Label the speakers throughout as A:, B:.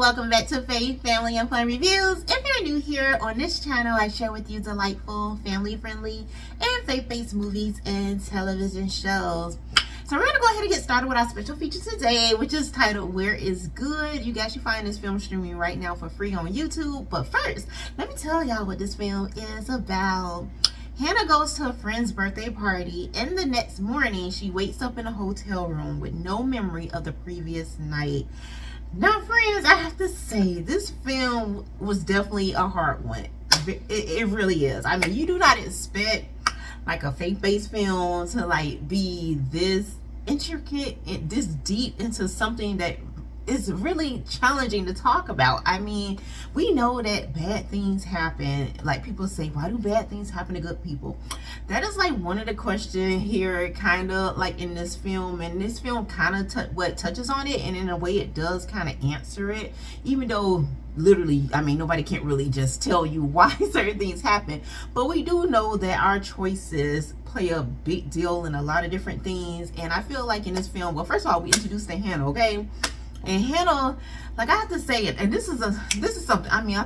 A: welcome back to Faith, Family, and Fun Reviews. If you're new here on this channel, I share with you delightful, family-friendly, and faith-based movies and television shows. So we're going to go ahead and get started with our special feature today, which is titled Where is Good. You guys should find this film streaming right now for free on YouTube. But first, let me tell y'all what this film is about. Hannah goes to a friend's birthday party, and the next morning, she wakes up in a hotel room with no memory of the previous night. Now, friends, I have to say, this film was definitely a hard one. It really is. I mean, you do not expect like a faith-based film to like be this intricate and this deep into something that is really challenging to talk about. I mean, we know that bad things happen. Like, people say, why do bad things happen to good people? That is like one of the questions here, kind of like in this film. And this film kind of touches on it, and in a way it does kind of answer it, even though literally, I mean, nobody can't really just tell you why certain things happen. But we do know that our choices play a big deal in a lot of different things. And I feel like in this film, well, first of all, we introduced to Hannah, okay? And Hannah, like, I have to say it, and this is something, I mean,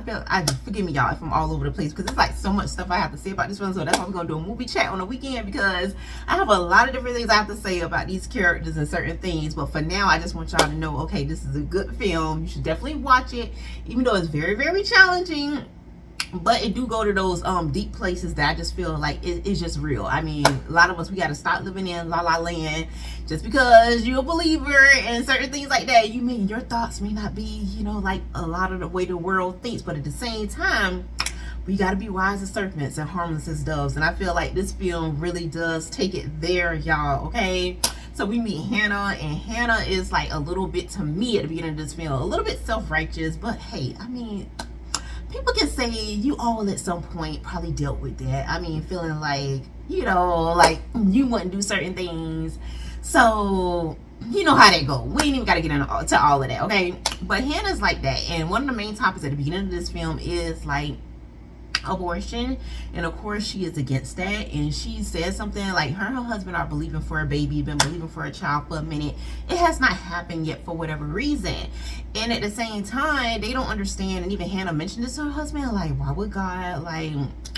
A: forgive me y'all if I'm all over the place, because it's like so much stuff I have to say about this film. So that's why we're gonna do a movie chat on the weekend, because I have a lot of different things I have to say about these characters and certain things. But for now, I just want y'all to know, okay, this is a good film. You should definitely watch it, even though it's very, very challenging. But it do go to those deep places that I just feel like it's just real. I mean, a lot of us, we got to stop living in La La Land just because you're a believer and certain things like that. You mean your thoughts may not be, you know, like a lot of the way the world thinks, but at the same time, we got to be wise as serpents and harmless as doves. And I feel like this film really does take it there, y'all. Okay. So we meet Hannah, and Hannah is like a little bit, to me at the beginning of this film, a little bit self-righteous. But hey, I mean, people can say you all at some point probably dealt with that. I mean, feeling like, you know, like you wouldn't do certain things. So you know how that go. We ain't even got to get into all of that, okay? But Hannah's like that. And one of the main topics at the beginning of this film is like abortion, and of course she is against that. And she says something like her and her husband are believing for a baby, been believing for a child for a minute. It has not happened yet for whatever reason, and at the same time they don't understand. And even Hannah mentioned this to her husband, like, why would God, like,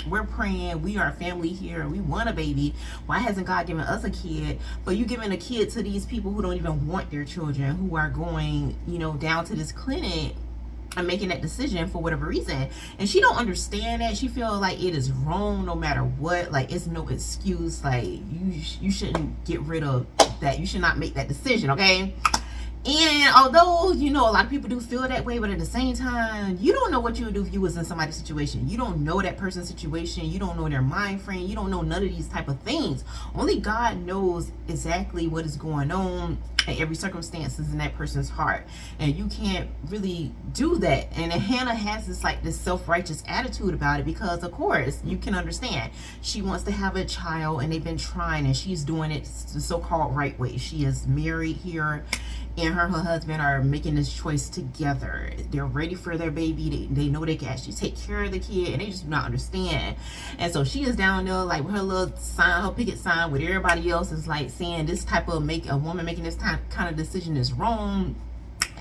A: we're praying, we are a family here, we want a baby, why hasn't God given us a kid? But you giving a kid to these people who don't even want their children, who are going, you know, down to this clinic and making that decision for whatever reason. And she don't understand that. She feel like it is wrong no matter what. Like, it's no excuse. Like, you shouldn't get rid of that. You should not make that decision, okay? And although, you know, a lot of people do feel that way, but at the same time, you don't know what you would do if you was in somebody's situation. You don't know that person's situation. You don't know their mind frame. You don't know none of these type of things. Only God knows exactly what is going on in every circumstances in that person's heart. And you can't really do that. And Hannah has this self-righteous attitude about it, because of course you can understand she wants to have a child, and they've been trying, and she's doing it the so-called right way. She is married here, and her husband are making this choice together. They're ready for their baby. They know they can actually take care of the kid, and they just do not understand. And so she is down there like with her little sign, her picket sign, with everybody else is like saying this type of a woman making this kind of decision is wrong.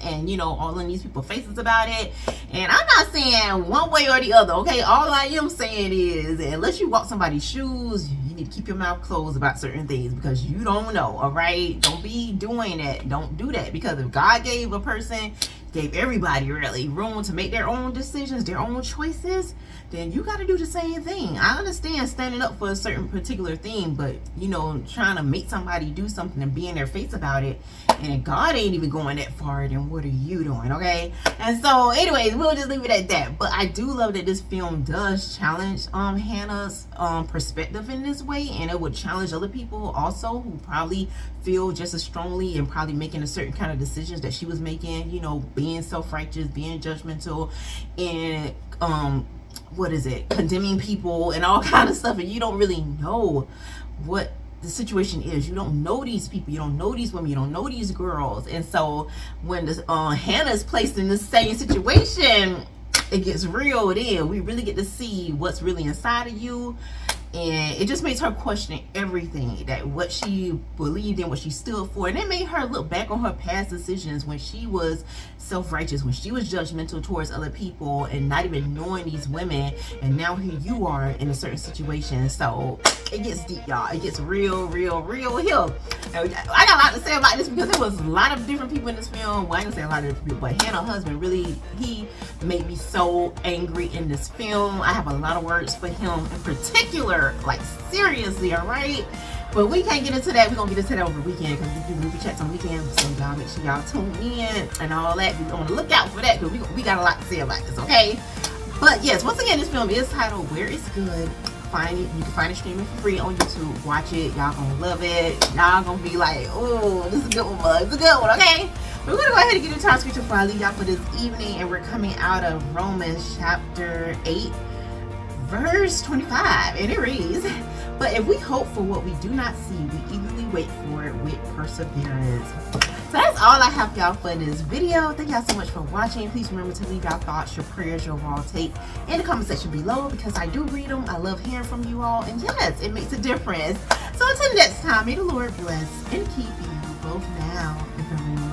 A: And you know, all of these people faces about it. And I'm not saying one way or the other, okay? All I am saying is, unless you walk somebody's shoes, you need to keep your mouth closed about certain things, because you don't know, all right? Don't be doing that. Don't do that, because if God gave everybody really room to make their own decisions, their own choices, then you got to do the same thing. I understand standing up for a certain particular thing, but you know, trying to make somebody do something and be in their face about it, and God ain't even going that far, then what are you doing, okay? And so anyways, we'll just leave it at that. But I do love that this film does challenge Hannah's perspective in this way, and it would challenge other people also who probably feel just as strongly and probably making a certain kind of decisions that she was making, you know, being self-righteous, being judgmental, and condemning people and all kind of stuff. And you don't really know what the situation is. You don't know these people, you don't know these women, you don't know these girls. And so when this Hannah is placed in the same situation, it gets real. Then we really get to see what's really inside of you. And it just makes her question everything, that what she believed in, what she stood for. And it made her look back on her past decisions when she was self-righteous, when she was judgmental towards other people and not even knowing these women. And now here you are in a certain situation. So it gets deep, y'all. It gets real here. And I got a lot to say about this because there was a lot of different people in this film. Well, I ain't gonna say a lot of different people, but Hannah's husband really, he made me so angry in this film. I have a lot of words for him in particular, like seriously, all right? But we can't get into that. We're gonna get into that over the weekend because we do movie chats on weekends. So y'all make sure y'all tune in and all that. Be on the lookout for that because we got a lot to say about this, okay? But yes, once again, this film is titled Where It's Good. Find it. You can find it streaming for free on YouTube. Watch it. Y'all gonna love it. Y'all gonna be like, oh, this is a good one, bud. It's a good one, okay? We're gonna go ahead and get into our scripture before I leave y'all for this evening, and we're coming out of Romans chapter 8, verse 25, and it reads, "But if we hope for what we do not see, we eagerly wait for it with perseverance." So that's all I have for y'all for this video. Thank y'all so much for watching. Please remember to leave y'all thoughts, your prayers, your overall take in the comment section below because I do read them. I love hearing from you all, and yes, it makes a difference. So until next time, may the Lord bless and keep you both now and forevermore.